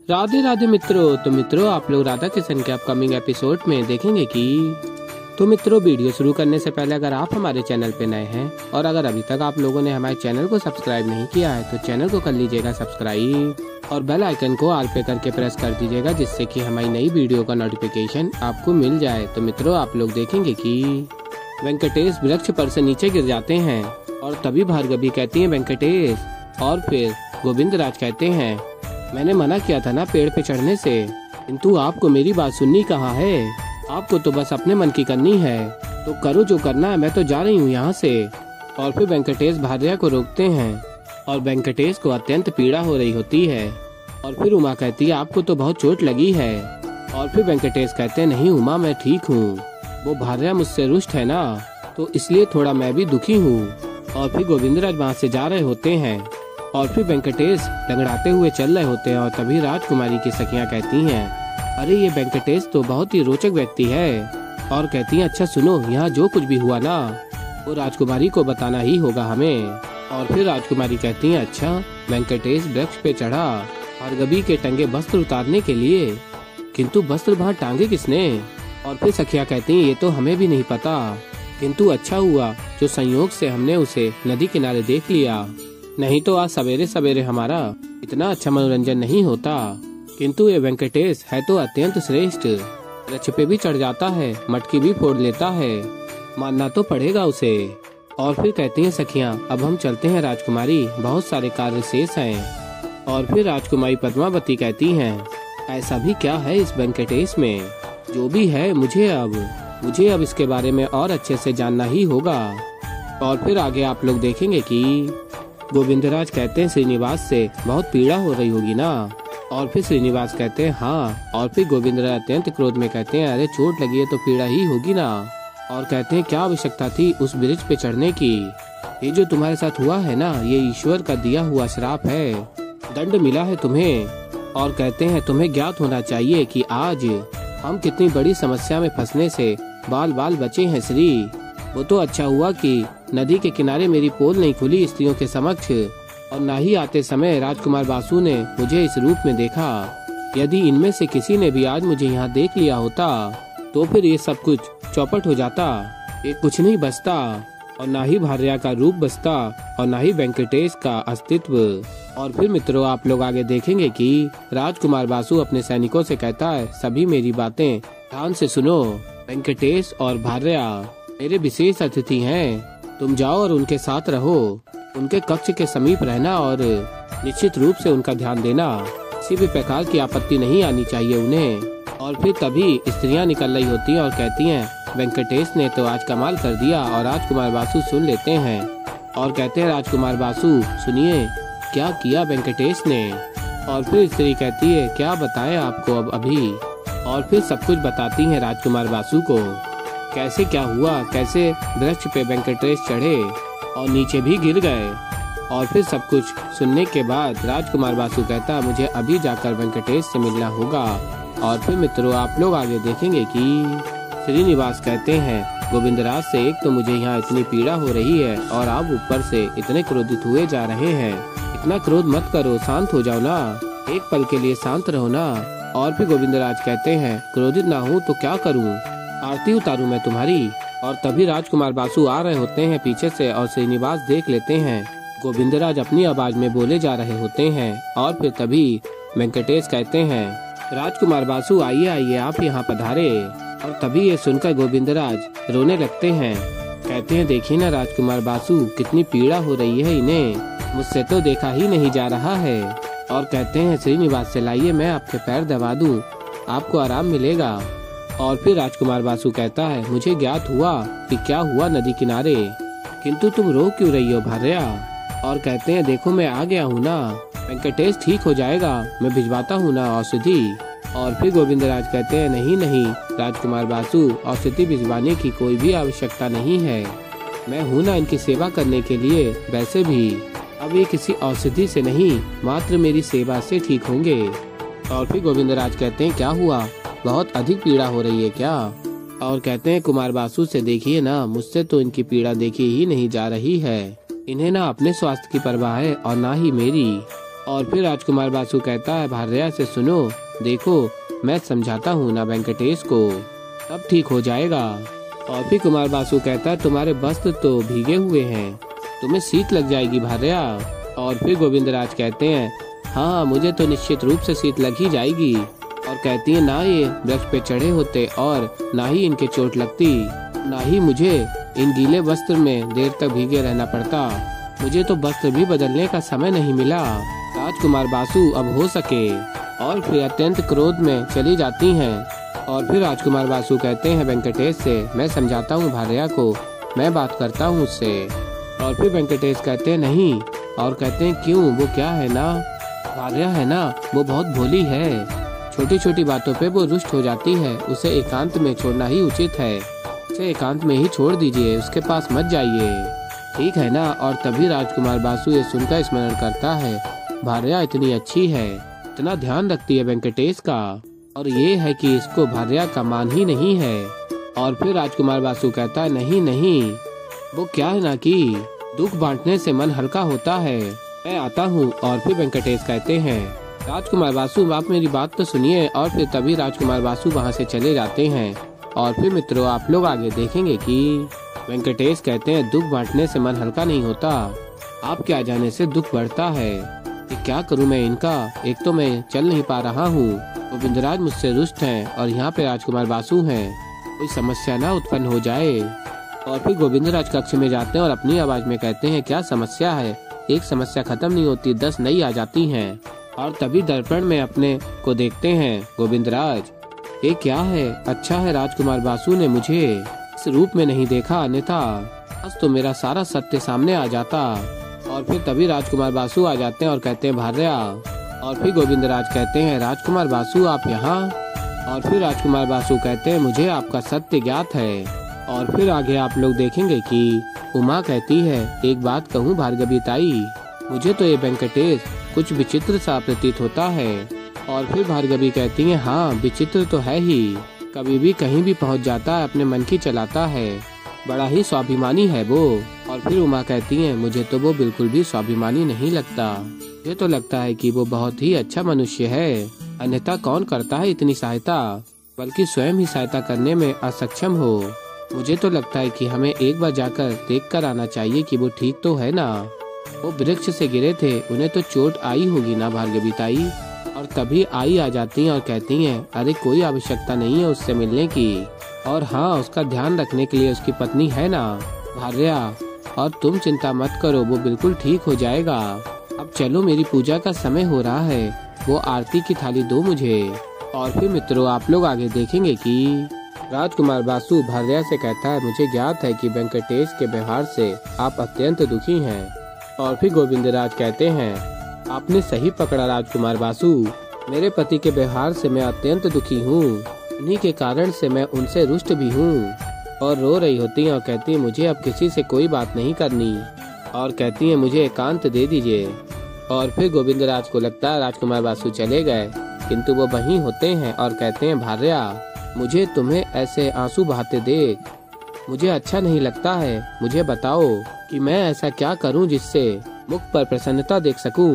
राधे राधे मित्रों। तो मित्रों आप लोग राधा किशन के अपकमिंग एपिसोड में देखेंगे कि तो मित्रों वीडियो शुरू करने से पहले अगर आप हमारे चैनल पे नए हैं और अगर अभी तक आप लोगों ने हमारे चैनल को सब्सक्राइब नहीं किया है तो चैनल को कर लीजिएगा सब्सक्राइब और बेल आइकन को ऑल पे करके प्रेस कर दीजिएगा, जिससे कि हमारी नई वीडियो का नोटिफिकेशन आपको मिल जाए। तो मित्रों आप लोग देखेंगे कि वेंकटेश वृक्ष पर से नीचे गिर जाते हैं और तभी भार्गवी कहती है वेंकटेश, और फिर गोविंदराज कहते हैं मैंने मना किया था ना पेड़ पे चढ़ने से, किंतु आपको मेरी बात सुननी कहाँ है। आपको तो बस अपने मन की करनी है, तो करो जो करना है, मैं तो जा रही हूँ यहाँ से। और फिर वेंकटेश भार्या को रोकते हैं और वेंकटेश को अत्यंत पीड़ा हो रही होती है। और फिर उमा कहती है आपको तो बहुत चोट लगी है। और फिर वेंकटेश कहते हैं नहीं उमा मैं ठीक हूँ, वो भार्या मुझसे रुष्ट है ना, तो इसलिए थोड़ा मैं भी दुखी हूँ। और फिर गोविंदराज वहाँ से जा रहे होते हैं और फिर वेंकटेश लंगड़ाते हुए चल रहे होते हैं और तभी राजकुमारी की सखियाँ कहती हैं अरे ये वेंकटेश तो बहुत ही रोचक व्यक्ति है। और कहती हैं अच्छा सुनो, यहाँ जो कुछ भी हुआ ना वो राजकुमारी को बताना ही होगा हमें। और फिर राजकुमारी कहती हैं अच्छा वेंकटेश वृक्ष पे चढ़ा भार्गवी के टंगे वस्त्र उतारने के लिए, किंतु वस्त्र वहाँ टांगे किसने। और फिर सखिया कहती हैं ये तो हमें भी नहीं पता, किंतु अच्छा हुआ जो संयोग से हमने उसे नदी किनारे देख लिया, नहीं तो आज सवेरे सवेरे हमारा इतना अच्छा मनोरंजन नहीं होता। किंतु ये वेंकटेश है तो अत्यंत श्रेष्ठ, वृक्ष पे भी चढ़ जाता है, मटकी भी फोड़ लेता है, मानना तो पड़ेगा उसे। और फिर कहती हैं सखियां अब हम चलते हैं राजकुमारी, बहुत सारे कार्य शेष हैं। और फिर राजकुमारी पद्मावती कहती हैं ऐसा भी क्या है इस वेंकटेश में, जो भी है मुझे अब इसके बारे में और अच्छे से जानना ही होगा। और फिर आगे आप लोग देखेंगे कि गोविंदराज कहते हैं श्रीनिवास से बहुत पीड़ा हो रही होगी ना। और फिर श्रीनिवास कहते हैं हाँ। और फिर गोविंदराज अत्यंत क्रोध में कहते हैं अरे चोट लगी है तो पीड़ा ही होगी ना। और कहते हैं क्या आवश्यकता थी उस वृक्ष पे चढ़ने की, ये जो तुम्हारे साथ हुआ है ना ये ईश्वर का दिया हुआ श्राप है, दंड मिला है तुम्हें। और कहते हैं तुम्हें ज्ञात होना चाहिए कि आज हम कितनी बड़ी समस्या में फंसने से बाल बाल बचे हैं श्री। वो तो अच्छा हुआ कि नदी के किनारे मेरी पोल नहीं खुली स्त्रियों के समक्ष, और न ही आते समय राजकुमार बासु ने मुझे इस रूप में देखा। यदि इनमें से किसी ने भी आज मुझे यहाँ देख लिया होता तो फिर ये सब कुछ चौपट हो जाता, ये कुछ नहीं बचता, और न ही भार्या का रूप बचता और न ही वेंकटेश का अस्तित्व। और फिर मित्रों आप लोग आगे देखेंगे कि राजकुमार बासु अपने सैनिकों से कहता है सभी मेरी बातें ध्यान से सुनो, वेंकटेश और भार्या मेरे विशेष अतिथि हैं, तुम जाओ और उनके साथ रहो, उनके कक्ष के समीप रहना और निश्चित रूप से उनका ध्यान देना, किसी भी प्रकार की आपत्ति नहीं आनी चाहिए उन्हें। और फिर तभी स्त्रियां निकल रही होती हैं और कहती हैं वेंकटेश ने तो आज कमाल कर दिया। और राजकुमार बासु सुन लेते हैं और कहते हैं राजकुमार बासु सुनिए क्या किया वेंकटेश ने। और फिर स्त्री कहती है क्या बताएं आपको अब अभी। और फिर सब कुछ बताती हैं राजकुमार बासु को, कैसे क्या हुआ, कैसे वृक्ष पे वेंकटेश चढ़े और नीचे भी गिर गए। और फिर सब कुछ सुनने के बाद राजकुमार बासु कहता मुझे अभी जाकर वेंकटेश से मिलना होगा। और फिर मित्रों आप लोग आगे देखेंगे कि श्रीनिवास कहते हैं गोविंदराज से एक तो मुझे यहाँ इतनी पीड़ा हो रही है और आप ऊपर से इतने क्रोधित हुए जा रहे हैं, इतना क्रोध मत करो, शांत हो जाओ ना, एक पल के लिए शांत रहो ना। और फिर गोविंदराज कहते हैं क्रोधित ना हूँ तो क्या करूँ, आरती उतारूं मैं तुम्हारी। और तभी राजकुमार बासु आ रहे होते हैं पीछे से और श्रीनिवास देख लेते हैं गोविंदराज अपनी आवाज में बोले जा रहे होते हैं। और फिर तभी वेंकटेश कहते हैं राजकुमार बासु आइए आइए आप यहाँ पधारे। और तभी ये सुनकर गोविंदराज रोने लगते हैं, कहते हैं देखिए ना राजकुमार बासु कितनी पीड़ा हो रही है इन्हें, मुझसे तो देखा ही नहीं जा रहा है। और कहते हैं श्रीनिवास से लाइए मैं आपके पैर दबा दूं, आपको आराम मिलेगा। और फिर राजकुमार बासु कहता है मुझे ज्ञात हुआ कि क्या हुआ नदी किनारे, किंतु तुम रो क्यों रही हो भार्या। और कहते हैं देखो मैं आ गया हूँ ना, वेंकटेश ठीक हो जाएगा, मैं भिजवाता हूँ ना औषधि। और फिर गोविंदराज कहते हैं नहीं नहीं राजकुमार बासु औषधि भिजवाने की कोई भी आवश्यकता नहीं है, मैं हूँ ना इनकी सेवा करने के लिए। वैसे भी अब ये किसी औषधि से नहीं मात्र मेरी सेवा से ठीक होंगे। और फिर गोविंदराज कहते हैं क्या हुआ, बहुत अधिक पीड़ा हो रही है क्या। और कहते हैं कुमार बासु से देखिए ना, मुझसे तो इनकी पीड़ा देखी ही नहीं जा रही है, इन्हें ना अपने स्वास्थ्य की परवाह है और ना ही मेरी। और फिर राजकुमार बासु कहता है भार्या से, सुनो देखो मैं समझाता हूँ ना वेंकटेश को, तब ठीक हो जाएगा। और फिर कुमार बासु कहता है तुम्हारे वस्त्र तो भीगे हुए हैं, तुम्हें शीत लग जाएगी भार्या। और फिर गोविंदराज कहते हैं हाँ मुझे तो निश्चित रूप से शीत लग ही जाएगी। और कहती है ना ये वृक्ष पे चढ़े होते और ना ही इनके चोट लगती, ना ही मुझे इन गीले वस्त्र में देर तक भीगे रहना पड़ता, मुझे तो वस्त्र भी बदलने का समय नहीं मिला। राजकुमार बासु अब हो सके। और फिर अत्यंत क्रोध में चली जाती हैं। और फिर राजकुमार बासु कहते हैं वेंकटेश से, मैं समझाता हूँ भार्या को, मैं बात करता हूँ उससे। और फिर वेंकटेश कहते हैं नहीं, और कहते हैं क्यों, वो क्या है ना, भार्या है ना, वो बहुत भोली है, छोटी छोटी बातों पे वो रुष्ट हो जाती है, उसे एकांत में छोड़ना ही उचित है, उसे एकांत में ही छोड़ दीजिए, उसके पास मत जाइए, ठीक है ना। और तभी राजकुमार बासु ये सुनकर स्मरण करता है भार्या इतनी अच्छी है, इतना ध्यान रखती है वेंकटेश का, और ये है कि इसको भार्या का मान ही नहीं है। और फिर राजकुमार बासु कहता है नहीं नहीं, वो क्या है ना कि दुख बांटने से मन हल्का होता है, मैं आता हूँ। और फिर वेंकटेश कहते हैं राजकुमार बासु आप मेरी बात तो सुनिए। और फिर तभी राजकुमार बासु वहाँ से चले जाते हैं। और फिर मित्रों आप लोग आगे देखेंगे कि वेंकटेश कहते हैं दुख बांटने से मन हल्का नहीं होता, आप क्या जाने से दुख बढ़ता है, कि क्या करूं मैं इनका, एक तो मैं चल नहीं पा रहा हूँ, गोविंदराज मुझसे रुष्ट हैं और यहाँ पे राजकुमार बासु हैं, कोई समस्या ना उत्पन्न हो जाए। और फिर गोविंदराज कक्ष में जाते हैं और अपनी आवाज में कहते हैं क्या समस्या है, एक समस्या खत्म नहीं होती 10 नई आ जाती हैं। और तभी दर्पण में अपने को देखते हैं गोविंदराज, ये क्या है, अच्छा है राजकुमार बासु ने मुझे इस रूप में नहीं देखा, अन्यथा बस तो मेरा सारा सत्य सामने आ जाता। और फिर तभी राजकुमार बासु आ जाते हैं और कहते हैं भार्या। और फिर गोविंदराज कहते हैं राजकुमार बासु आप यहाँ। और फिर राजकुमार बासु कहते हैं मुझे आपका सत्य ज्ञात है। और फिर आगे आप लोग देखेंगे कि उमा कहती है एक बात कहूँ भार्गवी ताई, मुझे तो ये वेंकटेश कुछ विचित्र सा प्रतीत होता है। और फिर भार्गवी कहती है हाँ विचित्र तो है ही, कभी भी कहीं भी पहुंच जाता है, अपने मन की चलाता है, बड़ा ही स्वाभिमानी है वो। और फिर उमा कहती है मुझे तो वो बिल्कुल भी स्वाभिमानी नहीं लगता, मुझे तो लगता है कि वो बहुत ही अच्छा मनुष्य है, अन्यथा कौन करता है इतनी सहायता, बल्कि स्वयं ही सहायता करने में असक्षम हो। मुझे तो लगता है कि हमें एक बार जाकर देख कर आना चाहिए कि वो ठीक तो है ना, वो वृक्ष से गिरे थे, उन्हें तो चोट आई होगी ना भार्गवी ताई। और तभी आई आ जाती हैं और कहती हैं अरे कोई आवश्यकता नहीं है उससे मिलने की, और हाँ उसका ध्यान रखने के लिए उसकी पत्नी है ना भार्या, और तुम चिंता मत करो वो बिल्कुल ठीक हो जाएगा। अब चलो मेरी पूजा का समय हो रहा है, वो आरती की थाली दो मुझे। और फिर मित्रों आप लोग आगे देखेंगे कि राजकुमार बासु भार्या से कहता है मुझे ज्ञात है कि वेंकटेश के व्यवहार से आप अत्यंत दुखी हैं। और फिर गोविंदराज कहते हैं आपने सही पकड़ा राजकुमार बासु, मेरे पति के व्यवहार से मैं अत्यंत दुखी हूँ, उन्हीं के कारण से मैं उनसे रुष्ट भी हूँ। और रो रही होती है और कहती है मुझे अब किसी से कोई बात नहीं करनी, और कहती है मुझे एकांत दे दीजिए। और फिर गोविंदराज को लगता है राजकुमार बासु चले गए, किंतु वो वहीं होते हैं और कहते हैं भार्या मुझे तुम्हें ऐसे आंसू बहाते देख मुझे अच्छा नहीं लगता है, मुझे बताओ कि मैं ऐसा क्या करूं जिससे मुख पर प्रसन्नता देख सकूं।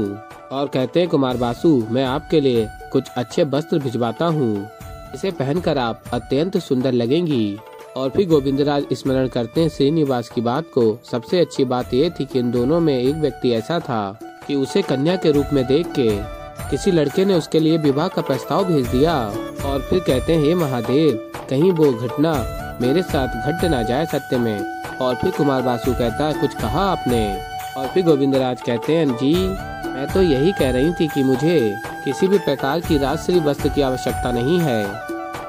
और कहते हैं कुमार बासु मैं आपके लिए कुछ अच्छे वस्त्र भिजवाता हूँ, इसे पहनकर आप अत्यंत सुंदर लगेंगी। और फिर गोविंदराज स्मरण करते हैं श्रीनिवास की बात को। सबसे अच्छी बात ये थी कि इन दोनों में एक व्यक्ति ऐसा था कि उसे कन्या के रूप में देख के किसी लड़के ने उसके लिए विवाह का प्रस्ताव भेज दिया। और फिर कहते हैं हे महादेव कहीं वो घटना मेरे साथ घट ना जाए सत्य में। और फिर कुमार बासु कहता है कुछ कहा आपने। और फिर गोविंदराज कहते हैं जी मैं तो यही कह रही थी कि मुझे किसी भी प्रकार की राजश्री वस्त्र की आवश्यकता नहीं है।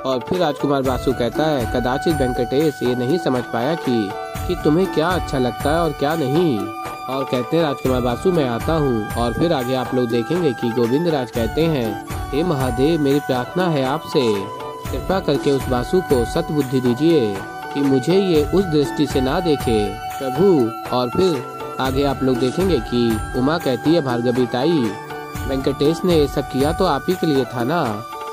और फिर राजकुमार बासु कहता है कदाचित वेंकटेश ये नहीं समझ पाया कि तुम्हें क्या अच्छा लगता है और क्या नहीं। और कहते हैं राजकुमार बासु मैं आता हूँ। और फिर आगे आप लोग देखेंगे कि गोविंदराज कहते हैं हे महादेव मेरी प्रार्थना है आपसे, कृपा करके उस बासु को सतबुद्धि दीजिए कि मुझे ये उस दृष्टि से ना देखे प्रभु। और फिर आगे आप लोग देखेंगे कि उमा कहती है भार्गवी ताई वेंकटेश ने ये सब किया तो आप ही के लिए था ना,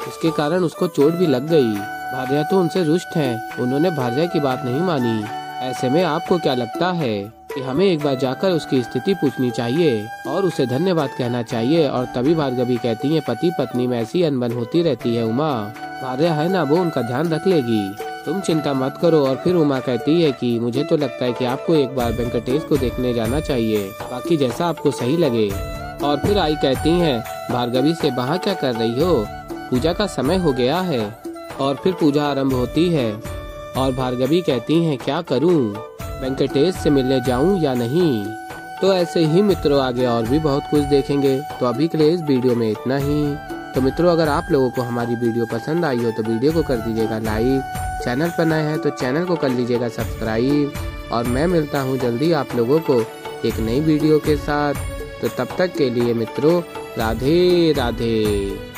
इसके कारण उसको चोट भी लग गई, भार्या तो उनसे रुष्ट हैं, उन्होंने भार्या की बात नहीं मानी, ऐसे में आपको क्या लगता है। कि हमें एक बार जाकर उसकी स्थिति पूछनी चाहिए और उसे धन्यवाद कहना चाहिए। और तभी भार्गवी कहती है, पति पत्नी में ऐसी अनबन होती रहती है उमा, भार्या है ना, वो उनका ध्यान रख लेगी, तुम चिंता मत करो। और फिर उमा कहती है कि मुझे तो लगता है कि आपको एक बार वेंकटेश को देखने जाना चाहिए, बाकी जैसा आपको सही लगे। और फिर आई कहती है भार्गवी से, वहाँ क्या कर रही हो, पूजा का समय हो गया है। और फिर पूजा आरंभ होती है और भार्गवी कहती है, क्या करूं, वेंकटेश से मिलने जाऊं या नहीं। तो ऐसे ही मित्रों आगे और भी बहुत कुछ देखेंगे। तो अभी के लिए इस वीडियो में इतना ही। तो मित्रों अगर आप लोगों को हमारी वीडियो पसंद आई हो तो वीडियो को कर दीजिएगा लाइक, चैनल पर नए हैं तो चैनल को कर लीजिएगा सब्सक्राइब। और मैं मिलता हूँ जल्दी आप लोगों को एक नई वीडियो के साथ। तो तब तक के लिए मित्रों राधे राधे।